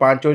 5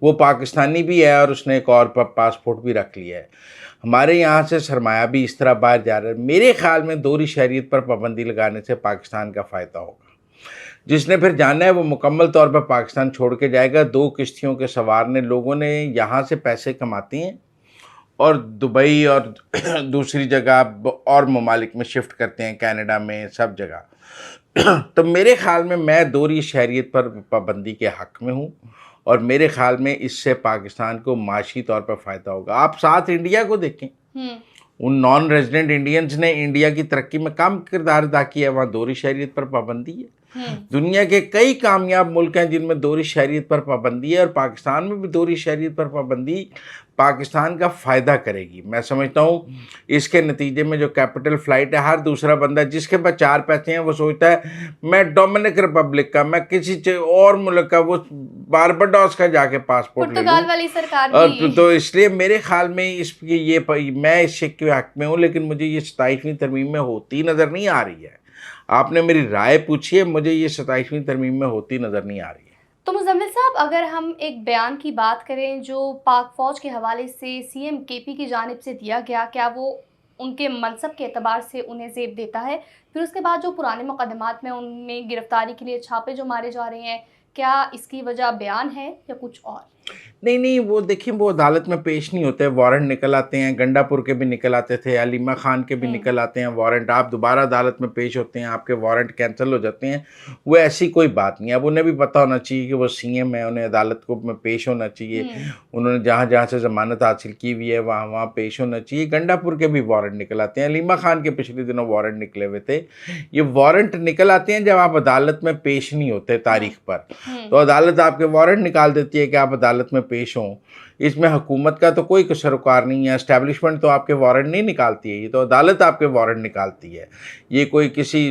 وہ پاکستانی بھی ہے اور اس نے ایک اور پاسپورٹ بھی رکھ لیا ہے. ہمارے یہاں سے سرمایہ بھی اس طرح باہر جا رہا ہے. میرے خیال میں دوہری شہریت پر پابندی لگانے سے پاکستان کا فائدہ ہوگا. جس نے پھر جانا ہے وہ مکمل طور پر پاکستان چھوڑ کے جائے گا. 2 کشتیوں کے سوار نے لوگوں نے یہاں سے پیسے کماتے ہیں اور دبئی اور دوسری جگہ اور ممالک میں شفٹ کرتے ہیں, کینیڈا میں, سب جگہ. تو میرے خیال میں دوہری شہریت پر پابندی کے حق میں ہوں اور میرے خیال میں اس سے پاکستان کو معاشی طور پر فائدہ ہوگا. آپ ساتھ انڈیا کو دیکھیں, ان نان ریزیڈنٹ انڈینز نے انڈیا کی ترقی میں کم کردار ادا کیا ہے. وہاں دوہری شہریت پر پابندی ہے. دنیا کے کئی کامیاب ملک ہیں جن میں دوہری شہریت پر پابندی ہے, اور پاکستان میں بھی دوہری شہریت پر پابندی پاکستان کا فائدہ کرے گی. میں سمجھتا ہوں اس کے نتیجے میں جو کیپٹل فلائٹ ہے, ہر دوسرا بندہ جس کے پاس 4 پیسے ہیں وہ سوچتا ہے میں ڈومینک ریپبلک کا, میں کسی اور ملک کا, وہ بارباڈوس کا جا کے پاسپورٹ لے پرتگال والی سرکار بھی. تو اس لیے میرے خیال میں میں اس شک کے حق میں ہوں, لیکن مجھے یہ 27ویں ترمیم میں ہوتی نظر نہیں آ رہی ہے. آپ نے میری رائے پوچھی ہے, مجھے یہ 27ویں ترمیم میں ہوتی نظر نہیں آ رہی ہے. تو مزمل صاحب, اگر ہم ایک بیان کی بات کریں جو پاک فوج کے حوالے سے سی ایم کے پی کی جانب سے دیا گیا, کیا وہ ان کے منصب کے اعتبار سے انہیں زیب دیتا ہے؟ پھر اس کے بعد جو پرانے مقدمات میں ان میں گرفتاری کے لیے چھاپے جو مارے جا رہے ہیں, کیا اس کی وجہ بیان ہے یا کچھ اور؟ نہیں, وہ دیکھیں وہ عدالت میں پیش نہیں ہوتے. وارنٹ نکل آتے ہیں, گنڈا پور کے بھی نکل آتے تھے, علیمہ خان کے بھی نکل آتے ہیں وارنٹ. آپ دوبارہ عدالت میں پیش ہوتے ہیں, آپ کے وارنٹ کینسل ہو جاتے ہیں. وہ ایسی کوئی بات نہیں ہے. اب انہیں بھی پتہ ہونا چاہیے کہ وہ سی ایم ہے, انہیں عدالت کو میں پیش ہونا چاہیے. انہوں نے جہاں سے ضمانت حاصل کی ہوئی ہے وہاں پیش ہونا چاہیے. گنڈا پور کے بھی وارنٹ نکل آتے ہیں, علیمہ خان کے پچھلے دنوں وارنٹ نکلے ہوئے تھے. یہ وارنٹ نکل آتے ہیں جب آپ عدالت میں پیش نہیں ہوتے تاریخ پر, تو عدالت آپ کے وارنٹ نکال دیتی ہے کہ آپ عدالت میں پیش ہوں. اس میں حکومت کا تو کوئی قصور وقار نہیں ہے. اسٹیبلشمنٹ تو آپ کے وارنٹ نہیں نکالتی ہے, یہ تو عدالت آپ کے وارنٹ نکالتی ہے. یہ کوئی کسی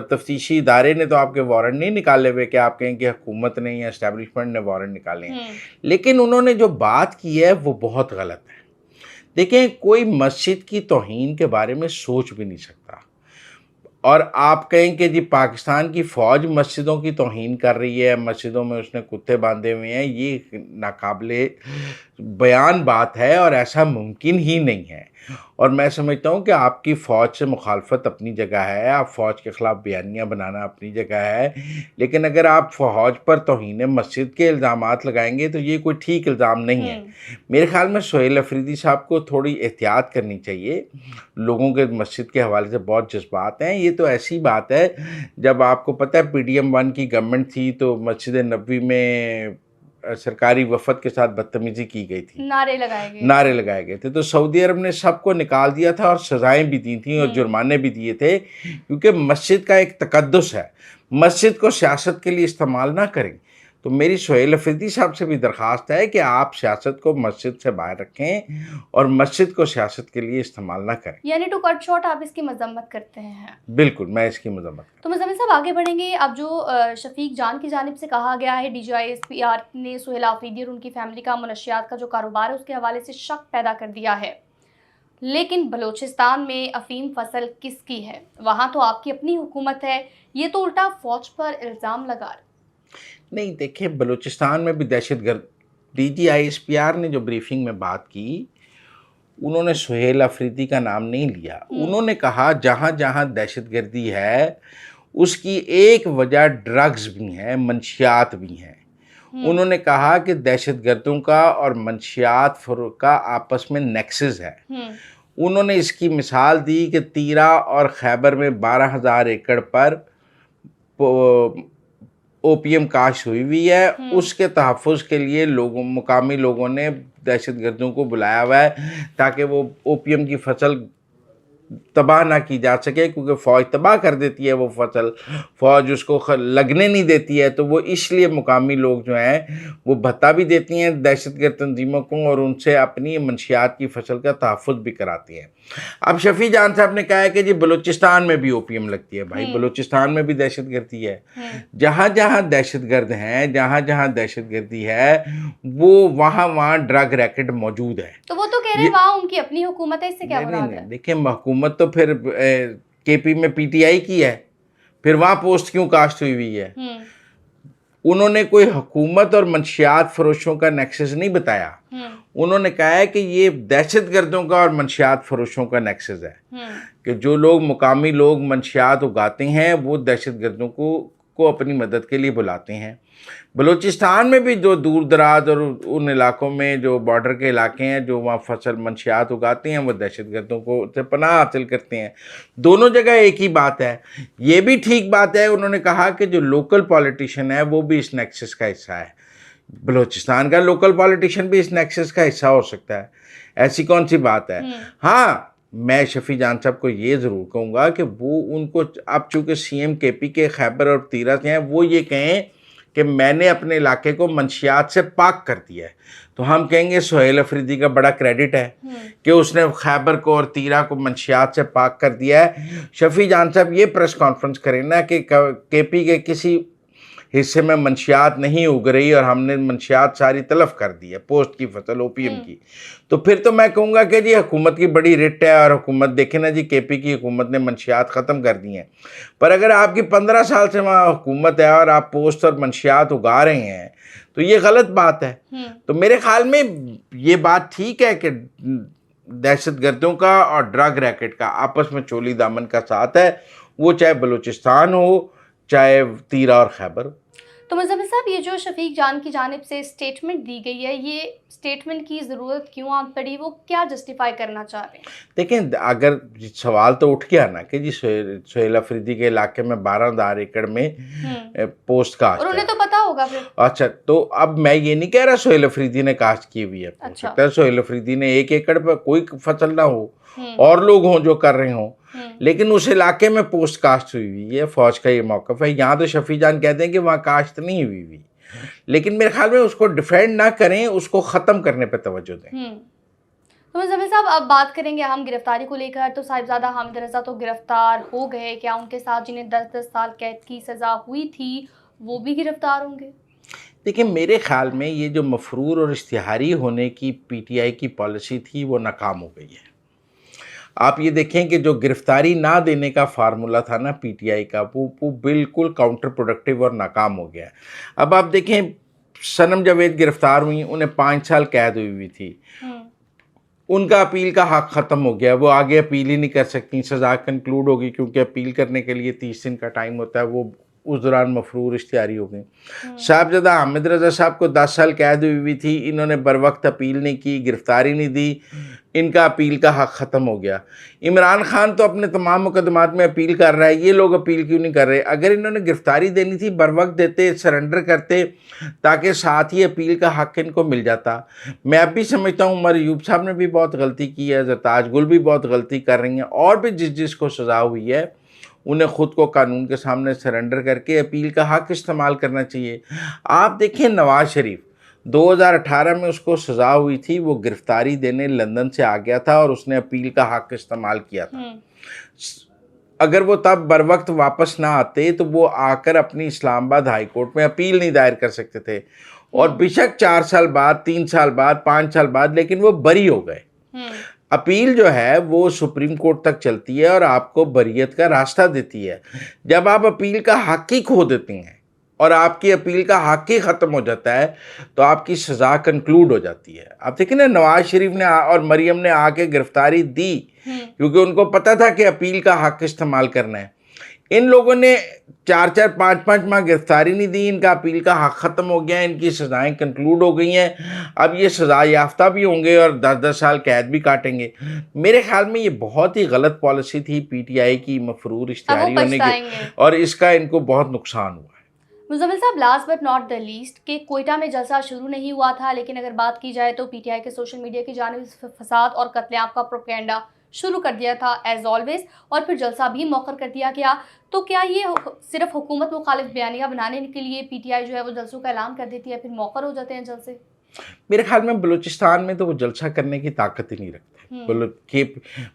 تفتیشی ادارے نے تو آپ کے وارنٹ نہیں نکالے ہوئے کہ آپ کہیں کہ حکومت نے یا اسٹیبلشمنٹ نے وارنٹ نکالے ہیں. لیکن انہوں نے جو بات کی ہے وہ بہت غلط ہے. دیکھیں, کوئی مسجد کی توہین کے بارے میں سوچ بھی نہیں سکتا, اور آپ کہیں کہ جی پاکستان کی فوج مسجدوں کی توہین کر رہی ہے, مسجدوں میں اس نے کتے باندھے ہوئے ہیں, یہ ناقابل بیان بات ہے اور ایسا ممکن ہی نہیں ہے. اور میں سمجھتا ہوں کہ آپ کی فوج سے مخالفت اپنی جگہ ہے, آپ فوج کے خلاف بیانیاں بنانا اپنی جگہ ہے, لیکن اگر آپ فوج پر توہین مسجد کے الزامات لگائیں گے تو یہ کوئی ٹھیک الزام نہیں ہے. میرے خیال میں سہیل افریدی صاحب کو تھوڑی احتیاط کرنی چاہیے. لوگوں کے مسجد کے حوالے سے بہت جذبات ہیں. یہ تو ایسی بات ہے, جب آپ کو پتہ ہے PDM-1 کی گورنمنٹ تھی تو مسجد نبوی میں سرکاری وفد کے ساتھ بدتمیزی کی گئی تھی, نعرے لگائے گئے تھے. تو سعودی عرب نے سب کو نکال دیا تھا اور سزائیں بھی دی تھیں اور جرمانے بھی دیے تھے, کیونکہ مسجد کا ایک تقدس ہے. مسجد کو سیاست کے لیے استعمال نہ کریں. تو میری سہیل افریدی صاحب سے بھی درخواست ہے کہ آپ سیاست کو مسجد سے باہر رکھیں اور مسجد کو سیاست کے لیے استعمال نہ کریں. یعنی ٹو کٹ شارٹ آپ اس کی مذمت کرتے ہیں؟ بالکل, میں اس کی مذمت کرتا ہوں. تو مزمل صاحب آگے بڑھیں گے. اب جو شفیق جان کی جانب سے کہا گیا ہے, DGISPR نے سہیل افریدی اور ان کی فیملی کا منشیات کا جو کاروبار ہے اس کے حوالے سے شک پیدا کر دیا ہے, لیکن بلوچستان میں افیم فصل کس کی ہے؟ وہاں تو آپ کی اپنی حکومت ہے, یہ تو الٹا فوج پر الزام لگا رہے. نہیں دیکھیں, بلوچستان میں بھی دہشت گرد, DGISPR نے جو بریفنگ میں بات کی انہوں نے سہیل افریدی کا نام نہیں لیا. انہوں نے کہا جہاں جہاں دہشت گردی ہے اس کی ایک وجہ ڈرگز بھی ہیں, منشیات بھی ہیں. انہوں نے کہا کہ دہشت گردوں کا اور منشیات فروغ کا آپس میں نیکسز ہے. انہوں نے اس کی مثال دی کہ تیرا اور خیبر میں 12,000 ایکڑ پر اوپیم کاشت ہوئی ہے. اس کے تحفظ کے لیے مقامی لوگوں نے دہشت گردوں کو بلایا ہوا ہے تاکہ وہ اوپیم کی فصل تباہ نہ کی جا سکے, کیونکہ فوج تباہ کر دیتی ہے وہ فصل, فوج اس کو لگنے نہیں دیتی ہے. تو وہ اس لیے مقامی لوگ جو ہیں وہ بھتہ بھی دیتی ہیں دہشت گرد تنظیموں کو اور ان سے اپنی منشیات کی فصل کا تحفظ بھی کراتی ہیں. اب شفیع جان صاحب نے کہا ہے کہ جی بلوچستان میں بھی اوپیم لگتی ہے. بھائی بلوچستان میں بھی دہشت گردی ہے. جہاں جہاں دہشت گرد ہیں, جہاں جہاں دہشت گردی ہے وہ وہاں ڈرگ ریکٹ موجود ہے. تو وہ تو کہہ رہے ہیں وہاں ان کی اپنی حکومت ہے, اس سے کیا مراد ہے؟ دیکھیں, حکومت تو پھر KP میں PTI کی ہے, پھر وہاں پوسٹ کیوں کاسٹ ہوئی ہے؟ انہوں نے کوئی حکومت اور منشیات فروشوں کا نیکسس نہیں بتایا. انہوں نے کہا ہے کہ یہ دہشت گردوں کا اور منشیات فروشوں کا نیکسس ہے کہ جو لوگ مقامی لوگ منشیات اگاتے ہیں وہ دہشت گردوں کو اپنی مدد کے لیے بلاتے ہیں. بلوچستان میں بھی جو دور دراز اور ان علاقوں میں جو بارڈر کے علاقے ہیں جو وہاں فصل منشیات اگاتے ہیں وہ دہشت گردوں کو سے پناہ حاصل کرتے ہیں. دونوں جگہ ایک ہی بات ہے. یہ بھی ٹھیک بات ہے انہوں نے کہا کہ جو لوکل پالیٹیشین ہے وہ بھی اس نیکسس کا حصہ ہے. بلوچستان کا لوکل پالیٹیشین بھی اس نیکسس کا حصہ ہو سکتا ہے. ایسی کون سی بات ہے. ہاں میں شفیع جان صاحب کو یہ ضرور کہوں گا کہ وہ ان کو اب چونکہ سی ایم کے پی کے خیبر اور تیرہ سے ہیں وہ یہ کہیں کہ میں نے اپنے علاقے کو منشیات سے پاک کر دیا ہے تو ہم کہیں گے سہیل افریدی کا بڑا کریڈٹ ہے کہ اس نے خیبر کو اور تیرہ کو منشیات سے پاک کر دیا ہے. شفیع جان صاحب یہ پریس کانفرنس کریں نا کہ کے پی کے کسی حصے میں منشیات نہیں اگ رہی اور ہم نے منشیات ساری تلف کر دی ہے پوسٹ کی فصل او پی ایم کی, تو پھر تو میں کہوں گا کہ جی حکومت کی بڑی رٹ ہے اور حکومت دیکھیں نا جی کے پی کی حکومت نے منشیات ختم کر دی ہیں. پر اگر آپ کی 15 سال سے وہاں حکومت ہے اور آپ پوسٹ اور منشیات اگا رہے ہیں تو یہ غلط بات ہے. تو میرے خیال میں یہ بات ٹھیک ہے کہ دہشت گردوں کا اور ڈرگ ریکٹ کا آپس میں چولی دامن کا ساتھ ہے, وہ چاہے بلوچستان ہو چاہے تیرہ اور خیبر. تو مزمل صاحب یہ جو شفیق جان کی جانب سے اسٹیٹمنٹ دی گئی ہے یہ اسٹیٹمنٹ کی ضرورت کیوں آن پڑی, وہ کیا جسٹیفائی کرنا چاہ رہے ہیں؟ دیکھیں اگر سوال تو اٹھ گیا نا کہ جی سہیل افریدی کے علاقے میں 12,000 ایکڑ میں پوسٹ کاشت اور انہیں تو پتا ہوگا پھر. اچھا تو اب میں یہ نہیں کہہ رہا سہیل افریدی نے کاشت کی ہوئی ہے, ہو سکتا ہے سہیل افریدی نے 1 ایکڑ پہ کوئی فصل نہ ہو اور لوگ ہوں جو کر رہے ہوں, لیکن اس علاقے میں پوسٹ کاشت ہوئی ہے. فوج کا یہ موقف ہے. یہاں تو شفیع جان کہتے ہیں کہ وہاں کاشت نہیں ہوئی, لیکن میرے خیال میں اس کو ڈیفینڈ نہ کریں, اس کو ختم کرنے پہ توجہ دیں. تو مزمل صاحب اب بات کریں گے ہم گرفتاری کو لے کر. تو صاحبزادہ حامد رضا تو گرفتار ہو گئے, کیا ان کے ساتھ جنہیں 10 سال قید کی سزا ہوئی تھی وہ بھی گرفتار ہوں گے؟ دیکھیں میرے خیال میں یہ جو مفرور اور اشتہاری ہونے کی پی ٹی آئی کی پالیسی تھی وہ ناکام ہو گئی ہے. آپ یہ دیکھیں کہ جو گرفتاری نہ دینے کا فارمولا تھا نا پی ٹی آئی کا وہ بالکل کاؤنٹر پروڈکٹیو اور ناکام ہو گیا ہے. اب آپ دیکھیں صنم جاوید گرفتار ہوئیں, انہیں 5 سال قید ہوئی تھی, ان کا اپیل کا حق ختم ہو گیا, وہ آگے اپیل ہی نہیں کر سکتی, سزا کنکلوڈ ہوگی کیونکہ اپیل کرنے کے لیے 30 دن کا ٹائم ہوتا ہے, وہ اس دوران مفرور اشتہاری ہو گئی. صاحبزادہ حامد رضا صاحب کو 10 سال قید ہوئی تھی, انہوں نے بر وقت اپیل نہیں کی, گرفتاری نہیں دی, ان کا اپیل کا حق ختم ہو گیا. عمران خان تو اپنے تمام مقدمات میں اپیل کر رہا ہے, یہ لوگ اپیل کیوں نہیں کر رہے؟ اگر انہوں نے گرفتاری دینی تھی بر وقت دیتے, سرنڈر کرتے, تاکہ ساتھ ہی اپیل کا حق ان کو مل جاتا. میں اب بھی سمجھتا ہوں عمر ایوب صاحب نے بھی بہت غلطی کی ہے, زرتاج گل بھی بہت غلطی کر رہی ہیں, اور بھی جس کو سزا ہوئی ہے انہیں خود کو قانون کے سامنے سرنڈر کر کے اپیل کا حق استعمال کرنا چاہیے. آپ دیکھیں نواز شریف 2018 میں اس کو سزا ہوئی تھی, وہ گرفتاری دینے لندن سے آ گیا تھا اور اس نے اپیل کا حق استعمال کیا تھا. اگر وہ تب بر وقت واپس نہ آتے تو وہ آ کر اپنی اسلام آباد ہائی کورٹ میں اپیل نہیں دائر کر سکتے تھے, اور بے شک 4 سال بعد 3 سال بعد 5 سال بعد لیکن وہ بری ہو گئے. اپیل جو ہے وہ سپریم کورٹ تک چلتی ہے اور آپ کو بریت کا راستہ دیتی ہے. جب آپ اپیل کا حق ہی کھو دیتے ہیں اور آپ کی اپیل کا حق ہی ختم ہو جاتا ہے تو آپ کی سزا کنکلوڈ ہو جاتی ہے. آپ دیکھیں نا نواز شریف نے اور مریم نے آ کے گرفتاری دی کیونکہ ان کو پتہ تھا کہ اپیل کا حق استعمال کرنا ہے. ان لوگوں نے 4 5 ماہ گرفتاری نہیں دی, ان کا اپیل کا حق ختم ہو گیا, ان کی سزائیں کنکلوڈ ہو گئی ہیں. اب یہ سزا یافتہ بھی ہوں گے اور 10 سال قید بھی کاٹیں گے. میرے خیال میں یہ بہت ہی غلط پالیسی تھی پی ٹی آئی کی مفرور اشتہاری ہونے کی, اور اس کا ان کو بہت نقصان ہوا ہے. مزمل صاحب last but not the least کہ کوئٹہ میں جلسہ شروع نہیں ہوا تھا, لیکن اگر بات کی جائے تو پی ٹی آئی کے سوشل میڈیا کی جانب فساد اور قتل عام کا پروپیگنڈا شروع کر دیا تھا ایز آلویز, اور پھر جلسہ بھی مؤخر کر دیا گیا. تو کیا یہ صرف حکومت مخالف بیانیہ بنانے کے لیے پی ٹی آئی جو ہے وہ جلسوں کا اعلان کر دیتی ہے پھر مؤخر ہو جاتے ہیں جلسے؟ میرے خیال میں بلوچستان میں تو وہ جلسہ کرنے کی طاقت ہی نہیں رکھتے.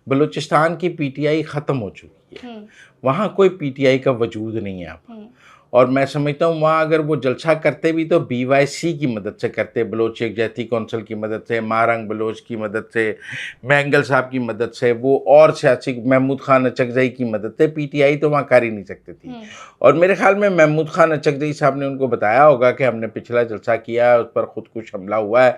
بلوچستان کی پی ٹی آئی ختم ہو چکی ہے, وہاں کوئی پی ٹی آئی کا وجود نہیں ہے اب, اور میں سمجھتا ہوں وہاں اگر وہ جلسہ کرتے بھی تو BYC کی مدد سے کرتے, بلوچ یکجہتی کونسل کی مدد سے, مارنگ بلوچ کی مدد سے, مینگل صاحب کی مدد سے, وہ اور سیاسی محمود خان اچکزئی کی مدد سے. PTI تو وہاں کر ہی نہیں سکتی تھی. اور میرے خیال میں محمود خان اچکزئی صاحب نے ان کو بتایا ہوگا کہ ہم نے پچھلا جلسہ کیا ہے, اس پر خود کش حملہ ہوا ہے,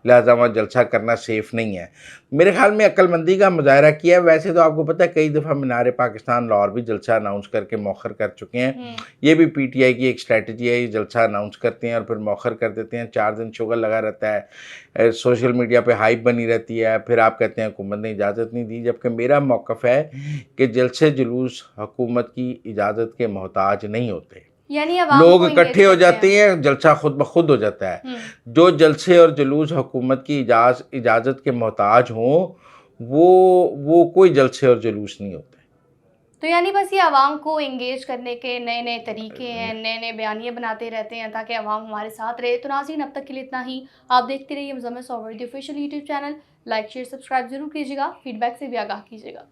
لہٰذا وہاں جلسہ کرنا سیف نہیں ہے. میرے خیال میں عقل مندی کا مظاہرہ کیا ہے. ویسے تو آپ کو پتہ ہے کئی دفعہ مینار پاکستان لاہور بھی جلسہ اناؤنس کر کے مؤخر کر چکے ہیں. یہ بھی PTI کی ایک اسٹریٹجی ہے, یہ جلسہ اناؤنس کرتے ہیں اور پھر مؤخر کر دیتے ہیں. 4 دن شغل لگا رہتا ہے, سوشل میڈیا پہ ہائپ بنی رہتی ہے, پھر آپ کہتے ہیں حکومت نے اجازت نہیں دی. جبکہ میرا موقف ہے کہ جلسے جلوس حکومت کی اجازت کے محتاج نہیں ہوتے. یعنی عوام لوگ کو اکٹھے ہو جاتے ہیں, جلسہ خود بخود ہو جاتا ہے. جو جلسے اور جلوس حکومت کی اجازت کے محتاج ہوں وہ کوئی جلسے اور جلوس نہیں ہوتے. تو یعنی بس یہ عوام کو انگیج کرنے کے نئے نئے طریقے ہیں, نئے نئے بیانیے بناتے رہتے ہیں تاکہ عوام ہمارے ساتھ رہے. تو ناظرین اب تک کے لیے اتنا ہی. آپ دیکھتے رہیے مزمل ساوردی official YouTube channel. Like share subscribe ضرور کیجیے گا, فیڈ بیک سے بھی آگاہ کیجیے گا.